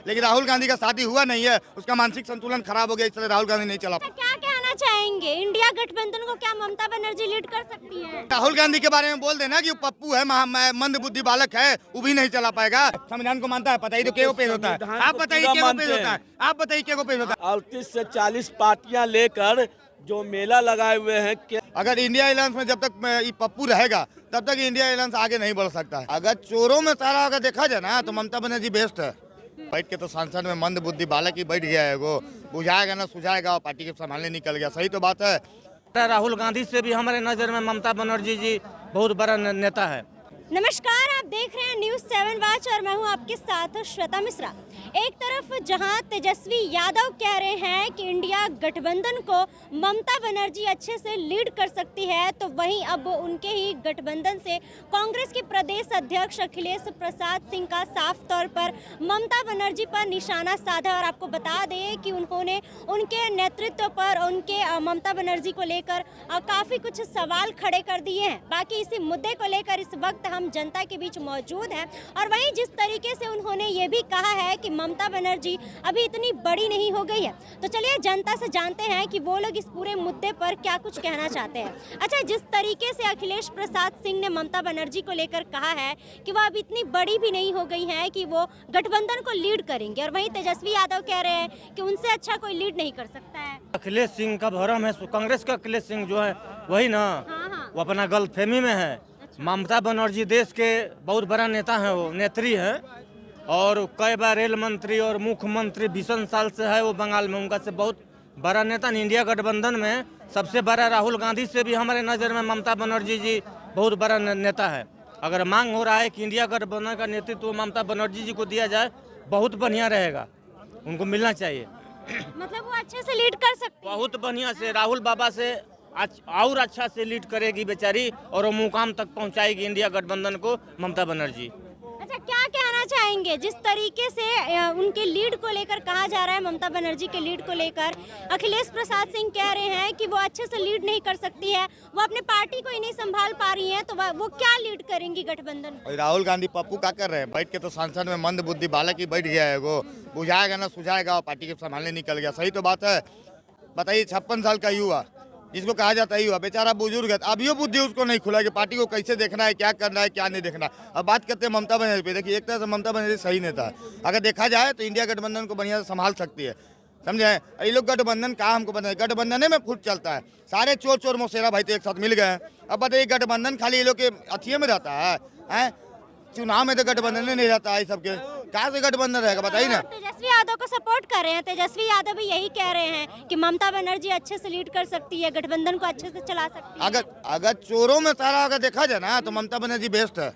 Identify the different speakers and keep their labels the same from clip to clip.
Speaker 1: लेकिन राहुल गांधी का शादी हुआ नहीं है, उसका मानसिक संतुलन खराब हो गया, इसलिए राहुल गांधी नहीं चला।
Speaker 2: क्या कहना चाहेंगे, इंडिया गठबंधन को क्या ममता बनर्जी लीड कर सकती है?
Speaker 1: राहुल गांधी के बारे में बोल देना कि वो पप्पू है, मंद बुद्धि बालक है, वो भी नहीं चला पाएगा। संविधान को मानता है, बताइए तो क्या पेश होता है? आप बताइए क्या पेश होता है? आप बताइए क्या पेश होता है?
Speaker 3: 38 से 40 पार्टियां लेकर जो मेला लगाए हुए हैं,
Speaker 1: अगर इंडिया अलायंस में जब तक ये पप्पू रहेगा तब तक इंडिया अलायंस आगे नहीं बढ़ सकता है। अगर चोरों में सारा अगर देखा जाए ना तो ममता बनर्जी बेस्ट है। बैठ के तो सांसद में मंद बुद्धि बालक ही बैठ गया है, वो बुझाएगा ना सुझाएगा और पार्टी के संभालने निकल गया। सही तो बात है।
Speaker 4: राहुल गांधी से भी हमारे नज़र में ममता बनर्जी जी बहुत बड़ा नेता है।
Speaker 2: नमस्कार, आप देख रहे हैं न्यूज़ 7 वॉच और मैं हूं आपके साथ श्वेता मिश्रा। एक तरफ जहां तेजस्वी यादव कह रहे हैं कि इंडिया गठबंधन को ममता बनर्जी अच्छे से लीड कर सकती है, तो वहीं अब उनके ही गठबंधन से कांग्रेस के प्रदेश अध्यक्ष अखिलेश प्रसाद सिंह का साफ तौर पर ममता बनर्जी पर निशाना साधा। और आपको बता दें कि उन्होंने उनके नेतृत्व पर उनके ममता बनर्जी को लेकर काफ़ी कुछ सवाल खड़े कर दिए हैं। बाकी इसी मुद्दे को लेकर इस वक्त हम जनता के बीच मौजूद हैं और वहीं जिस तरीके से उन्होंने ये भी कहा है कि ममता बनर्जी अभी इतनी बड़ी नहीं हो गई है, तो चलिए जनता से जानते हैं कि वो लोग इस पूरे मुद्दे पर क्या कुछ कहना चाहते हैं। अच्छा, जिस तरीके से अखिलेश प्रसाद सिंह ने ममता बनर्जी को लेकर कहा है कि वो अब इतनी बड़ी भी नहीं हो गई है कि वो गठबंधन को लीड करेंगे, और वहीं तेजस्वी यादव कह रहे हैं कि उनसे अच्छा कोई लीड नहीं कर सकता है।
Speaker 4: अखिलेश सिंह का भरम है, कांग्रेस का अखिलेश सिंह जो है वही ना,
Speaker 2: हाँ।
Speaker 4: वो अपना गलतफहमी में है। ममता बनर्जी देश के बहुत बड़ा नेता है, वो नेत्री है और कई बार रेल मंत्री और मुख्यमंत्री 20 साल से है वो बंगाल में, उनका से बहुत बड़ा नेता। इंडिया गठबंधन में सबसे बड़ा राहुल गांधी से भी हमारे नज़र में ममता बनर्जी जी बहुत बड़ा नेता है। अगर मांग हो रहा है कि इंडिया गठबंधन का नेतृत्व ममता बनर्जी जी को दिया जाए, बहुत बढ़िया रहेगा, उनको मिलना चाहिए।
Speaker 2: मतलब वो अच्छे से लीड कर सकती है।
Speaker 4: बहुत बढ़िया से राहुल बाबा से और अच्छा से लीड करेगी बेचारी, और वो मुकाम तक पहुंचाएगी इंडिया गठबंधन को ममता बनर्जी।
Speaker 2: अच्छा, क्या कहना चाहेंगे जिस तरीके से उनके लीड को लेकर कहा जा रहा है, ममता बनर्जी के लीड को लेकर अखिलेश प्रसाद सिंह कह रहे हैं कि वो अच्छे से लीड नहीं कर सकती है, वो अपने पार्टी को ही नहीं संभाल पा रही हैं, तो वो क्या लीड करेंगी गठबंधन को?
Speaker 1: राहुल गांधी पप्पू क्या कर रहे हैं? बैठ के तो सांसद में मंद बुद्धि बालक ही बैठ गया है, वो बुझाएगा ना सुझाएगा और पार्टी के संभालने निकल गया। सही तो बात है। बताइए 56 साल का युवा, जिसको कहा जाता है युवा, बेचारा बुजुर्ग है, अभी बुद्धि उसको नहीं खुला कि पार्टी को कैसे देखना है, क्या करना है, क्या नहीं देखना है। अब बात करते हैं ममता बनर्जी पे। देखिए, एक तरह से ममता बनर्जी सही नेता है। अगर देखा जाए तो इंडिया गठबंधन को बढ़िया से संभाल सकती है, समझे। ये लोग गठबंधन कहाँ हमको पता है, गठबंधन में फुट चलता है। सारे चोर चोर मौसेरा भाई तो एक साथ मिल गए हैं। अब बताइए, गठबंधन खाली ये लोग के अथिये में रहता है? चुनाव में तो गठबंधन नहीं रहता है सबके, कहाँ से गठबंधन रहेगा बताइए ना।
Speaker 2: तेजस्वी यादव को सपोर्ट कर रहे हैं, तेजस्वी यादव भी यही कह रहे हैं कि ममता बनर्जी अच्छे से लीड कर सकती है, गठबंधन को अच्छे से चला सकती है।
Speaker 1: अगर चोरों में सारा अगर देखा जाए ना तो ममता बनर्जी बेस्ट है।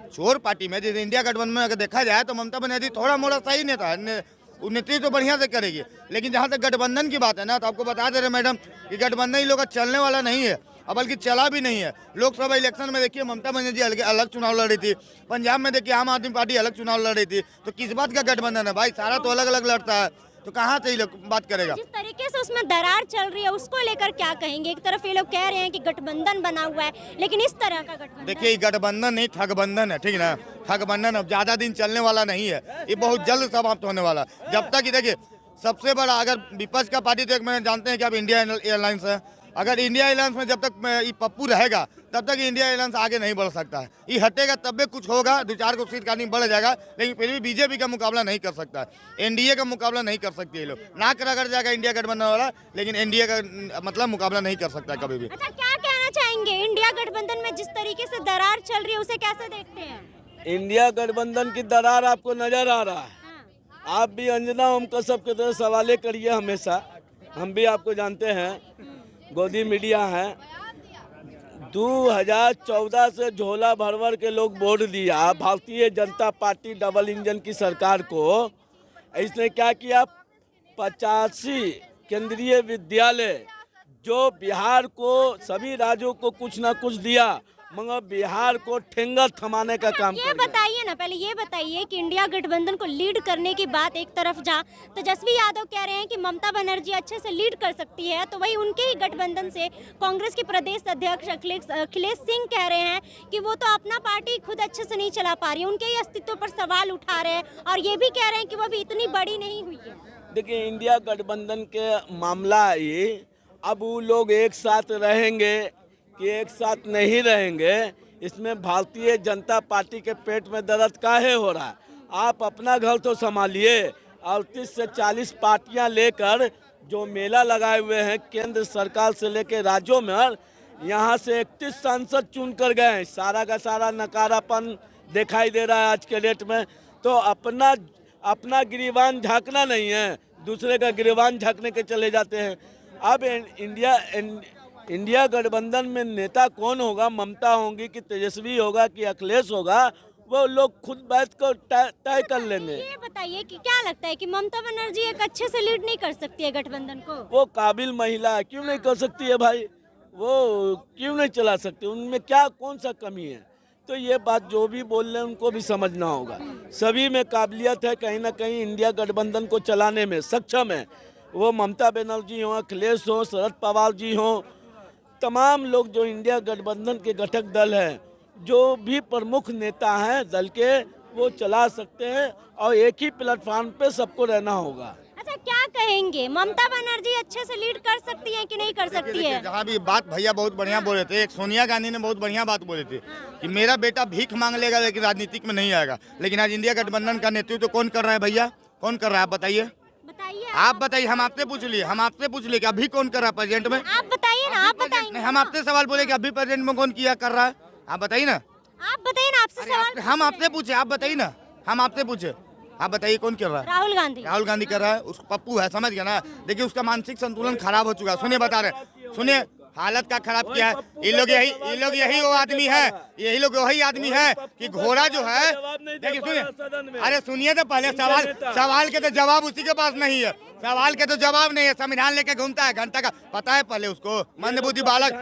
Speaker 1: चोर पार्टी में जैसे इंडिया गठबंधन में अगर देखा जाए तो ममता बनर्जी थोड़ा मोड़ा सही नेता है, नेतृत्व तो बढ़िया से करेगी। लेकिन जहाँ तक गठबंधन की बात है ना, तो आपको बता दे रहे मैडम कि गठबंधन इन लोग का चलने वाला नहीं है, अब बल्कि चला भी नहीं है। लोकसभा इलेक्शन में देखिए ममता बनर्जी अलग चुनाव लड़ रही थी, पंजाब में देखिए आम आदमी पार्टी अलग चुनाव लड़ रही थी, तो किस बात का गठबंधन है भाई? सारा तो अलग अलग लड़ता है, तो कहाँ से ये लोग बात करेगा?
Speaker 2: जिस तरीके से उसमें दरार चल रही है उसको लेकर क्या कहेंगे? एक तरफ ये लोग कह रहे हैं कि गठबंधन बना हुआ है, लेकिन इस तरह का गठबंधन,
Speaker 1: देखिए गठबंधन नहीं ठगबंधन है, ठीक ना। ठगबंधन अब ज्यादा दिन चलने वाला नहीं है, ये बहुत जल्द समाप्त होने वाला। जब तक देखिए सबसे बड़ा अगर विपक्ष का पार्टी तो एक मैंने जानते हैं कि अब इंडिया एयरलाइंस है। अगर इंडिया एयरलाइंस में जब तक ये पप्पू रहेगा तब तक इंडिया एयरलाइंस आगे नहीं बढ़ सकता है। ये हटेगा तब भी कुछ होगा, 2-4 को सीट का नहीं बढ़ जाएगा, लेकिन फिर भी बीजेपी का मुकाबला नहीं कर सकता है, एनडीए का मुकाबला नहीं कर सकती है। लोग नाक रगड़ जाएगा इंडिया गठबंधन वाला, लेकिन एनडीए का मतलब मुकाबला नहीं कर सकता है कभी भी।
Speaker 2: अच्छा, क्या कहना चाहेंगे इंडिया गठबंधन में जिस तरीके से दरार चल रही है उसे कैसे देखते हैं?
Speaker 3: इंडिया गठबंधन की दरार आपको नजर आ रहा है। आप भी अंजना ओम कश्यप की तरह सवाले करिए हमेशा, हम भी आपको जानते हैं, गोदी मीडिया है। 2014 से झोला भर भर के लोग वोट दिया Bharatiya Janata party double engine की सरकार को। इसने क्या किया, 85 केंद्रीय विद्यालय जो बिहार को, सभी राज्यों को कुछ ना कुछ दिया, मगर बिहार को ठेंगा थमाने का काम
Speaker 2: ये
Speaker 3: कर रहे हैं।
Speaker 2: बताइए ना, पहले ये बताइए कि इंडिया गठबंधन को लीड करने की बात एक तरफ जहाँ तेजस्वी यादव कह रहे हैं कि ममता बनर्जी अच्छे से लीड कर सकती है, तो वही उनके ही गठबंधन से कांग्रेस के प्रदेश अध्यक्ष अखिलेश सिंह कह रहे हैं कि वो तो अपना पार्टी खुद अच्छे से नहीं चला पा रही है, उनके ही अस्तित्व पर सवाल उठा रहे हैं और ये भी कह रहे हैं कि वो भी इतनी बड़ी नहीं हुई है।
Speaker 3: देखिए, इंडिया गठबंधन के मामला ये, अब वो लोग एक साथ रहेंगे कि एक साथ नहीं रहेंगे, इसमें भारतीय जनता पार्टी के पेट में दर्द काहे हो रहा है। आप अपना घर तो संभालिए। 38 से 40 पार्टियां लेकर जो मेला लगाए हुए हैं केंद्र सरकार से लेकर राज्यों में, यहाँ से 31 सांसद चुन कर गए हैं। सारा का सारा नकारापन दिखाई दे रहा है आज के डेट में। तो अपना गिरीबान झांकना नहीं है, दूसरे का गिरीबान झांकने के चले जाते हैं। अब इंडिया गठबंधन में नेता कौन होगा, ममता होंगी कि तेजस्वी होगा कि अखिलेश होगा, वो लोग खुद बैठ कर तय कर लेंगे।
Speaker 2: ये बताइए कि क्या लगता है कि ममता बनर्जी एक अच्छे से लीड नहीं कर सकती है गठबंधन को?
Speaker 3: वो काबिल महिला है, क्यों नहीं कर सकती है भाई, वो क्यों नहीं चला सकती, उनमें क्या कौन सा कमी है। तो ये बात जो भी बोल रहे हैं उनको भी समझना होगा। सभी में काबिलियत है, कहीं ना कहीं इंडिया गठबंधन को चलाने में सक्षम है। वो ममता बनर्जी हो, अखिलेश हो, शरद पवार जी हो, तमाम लोग जो इंडिया गठबंधन के घटक दल हैं, जो भी प्रमुख नेता हैं दल के, वो चला सकते हैं और एक ही प्लेटफॉर्म पे सबको रहना होगा।
Speaker 2: अच्छा, क्या कहेंगे, ममता बनर्जी अच्छे से लीड कर सकती है कि नहीं कर सकती है?
Speaker 1: जहाँ भी बात भैया बहुत बढ़िया बोले थे, एक सोनिया गांधी ने बहुत बढ़िया बात बोली थी कि मेरा बेटा भीख मांग लेगा लेकिन राजनीतिक में नहीं आएगा। लेकिन आज इंडिया गठबंधन का नेतृत्व कौन कर रहा है भैया, कौन कर रहा है आप बताइए? आप बताइए, हम आपसे पूछ लिए कि अभी कौन कर रहा है प्रेजेंट में?
Speaker 2: आप बताइए ना, आप बताइए।
Speaker 1: हम आपसे सवाल बोले कि अभी प्रेजेंट में कौन किया कर रहा है, आप बताइए ना।
Speaker 2: आप बताइए ना, आपसे सवाल।
Speaker 1: हम आपसे पूछे, आप बताइए ना, हम आपसे पूछे, आप बताइए कौन कर रहा है? राहुल गांधी कर रहा है, उस पप्पू है, समझ गया ना। देखिए उसका मानसिक संतुलन खराब हो चुका है। सुनिए बता रहे, सुनिए हालत का खराब किया है। ये लोग यही वो आदमी है, यही लोग वही आदमी है कि घोड़ा जो है, देखिए सुनिए, अरे सुनिए तो पहले सवाल के तो जवाब उसी के पास नहीं है, सवाल के तो जवाब नहीं है। संविधान लेके घूमता है घंटा का, पता है पहले उसको, मंदबुद्धि बालक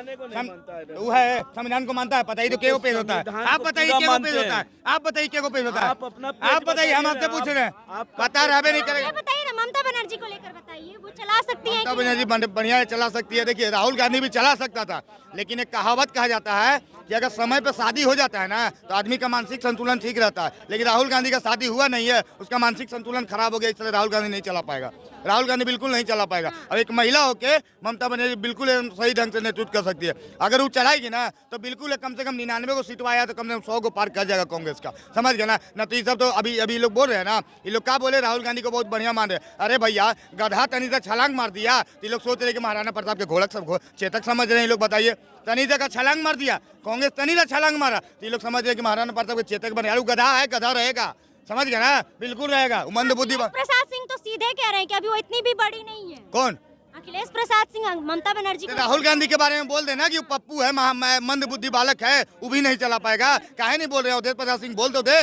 Speaker 1: वो है, संविधान को मानता है, पता ही तो क्या पेश होता है। आप बताइए क्या पेश होता है, आप बताइए क्या पेश होता है, आप बताइए, हम आपसे पूछ रहे हैं, पता रहबे नहीं करेगा।
Speaker 2: बताइए ना, ममता बनर्जी को लेकर बताइए, वो चला सकती है?
Speaker 1: ममता बनर्जी बढ़िया चला सकती है। देखिए राहुल गांधी भी चला सकता था, लेकिन एक कहावत कहा जाता है कि अगर समय पे शादी हो जाता है ना तो आदमी का मानसिक संतुलन ठीक रहता है। लेकिन राहुल गांधी का शादी हुआ नहीं है, उसका मानसिक संतुलन खराब हो गया, इसलिए राहुल गांधी नहीं चला पाएगा। राहुल गांधी बिल्कुल नहीं चला पाएगा। अब एक महिला होके ममता बनर्जी बिल्कुल सही ढंग से नेतृत्व कर सकती है। अगर वो चलाएगी ना तो बिल्कुल कम से कम 99 को सीट आया तो कम से कम 100 को पार कर जाएगा कांग्रेस का, समझ गया ना। तो ये सब तो अभी लोग बोल रहे हैं ना, ये लोग क्या बोले, राहुल गांधी को बहुत बढ़िया मान रहे। अरे भैया गधा तनी से छलांग मार दिया तो ये लोग सोच रहे कि महाराणा प्रताप के घोड़क सब चेतक समझ रहे हैं। लोग बताइए, तनीजा का छलांग मार दिया कांग्रेस, तनीजा छलांग मारा तो ये लोग समझ रहे कि महाराणा प्रताप के चेतक बने। यार गधा है, गधा रहेगा, समझ गया ना, बिल्कुल रहेगा। मंद बुद्धि
Speaker 2: प्रसाद सिंह तो सीधे कह रहे हैं कि अभी वो इतनी भी बड़ी नहीं है।
Speaker 1: कौन?
Speaker 2: अखिलेश प्रसाद सिंह ममता बनर्जी को।
Speaker 1: राहुल गांधी के बारे में बोल देना कि वो पप्पू है, मंद बुद्धि बालक है, वो भी नहीं चला पाएगा। काहे नहीं बोल रहे? अवधेश प्रसाद सिंह बोल दो दे,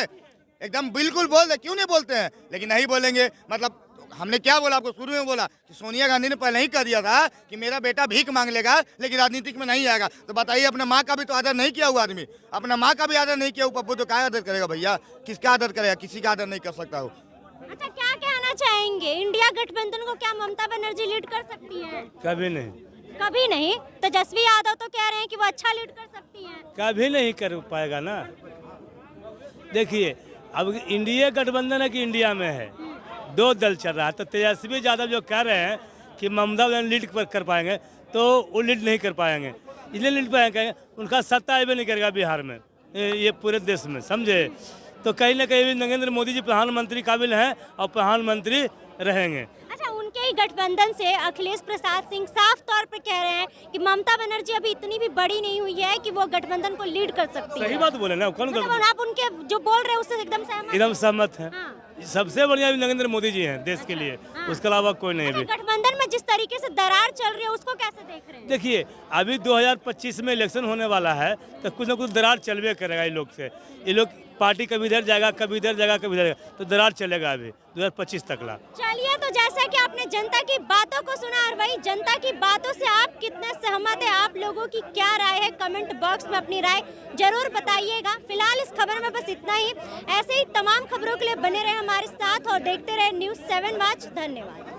Speaker 1: एकदम बिल्कुल बोल दे, क्यों नहीं बोलते हैं? लेकिन नहीं बोलेंगे। मतलब हमने क्या बोला आपको, शुरू में बोला कि सोनिया गांधी ने पहले ही कह दिया था कि मेरा बेटा भीख मांग लेगा लेकिन राजनीतिक में नहीं आएगा। तो बताइए, अपने माँ का भी तो आदर नहीं किया हुआ आदमी, अपना माँ का भी आदर नहीं किया हुआ पप्पू, तो क्या आदर करेगा भैया? किसका आदर करेगा? किसी का आदर नहीं कर सकता हो।
Speaker 2: अच्छा, क्या कहना चाहेंगे, इंडिया गठबंधन को क्या ममता बनर्जी लीड कर सकती है?
Speaker 3: कभी नहीं,
Speaker 2: कभी नहीं। तेजस्वी यादव तो कह रहे हैं कि वो अच्छा लीड कर सकती है।
Speaker 5: कभी नहीं कर पाएगा ना। देखिए अब इंडिया गठबंधन है कि इंडिया में है, दो दल चल रहा है। तो तेजस्वी यादव जो कह रहे हैं कि ममता लीड कर पाएंगे, तो वो लीड नहीं कर पाएंगे। इसलिए लीड पाएंगे, उनका सत्ता भी नहीं करेगा बिहार में, ये पूरे देश में, समझे। तो कहीं ना कहीं नरेंद्र मोदी जी प्रधानमंत्री काबिल हैं और प्रधानमंत्री रहेंगे।
Speaker 2: अच्छा, उनके ही गठबंधन से अखिलेश प्रसाद सिंह साफ तौर पर कह रहे हैं कि ममता बनर्जी अभी इतनी भी बड़ी नहीं हुई है कि वो गठबंधन को लीड कर सकती है।
Speaker 5: सही बात बोले ना, कौन
Speaker 2: मतलब आप उनके जो बोल रहे हैं उससे एकदम
Speaker 5: सहमत है।
Speaker 2: हाँ।
Speaker 5: सबसे बढ़िया नरेंद्र मोदी जी हैं देश के लिए, उसके अलावा कोई नहीं। अभी
Speaker 2: गठबंधन में जिस तरीके से दरार चल रही है उसको कैसे देख रहे हैं?
Speaker 5: देखिए अभी 2025 में इलेक्शन होने वाला है, तो कुछ ना कुछ दरार चलवे करेगा इन लोग से। ये लोग पार्टी कभी इधर जाएगा, कभी इधर जाएगा, कभी इधर जाएगा, तो दरार चलेगा अभी 2025 तक ला।
Speaker 2: चलिए, तो जैसा कि आपने जनता की बातों को सुना और वही जनता की बातों से आप कितने सहमत है, आप लोग लोगों की क्या राय है, कमेंट बॉक्स में अपनी राय जरूर बताइएगा। फिलहाल इस खबर में बस इतना ही। ऐसे ही तमाम खबरों के लिए बने रहे हमारे साथ और देखते रहे न्यूज़ 7 वॉच। धन्यवाद।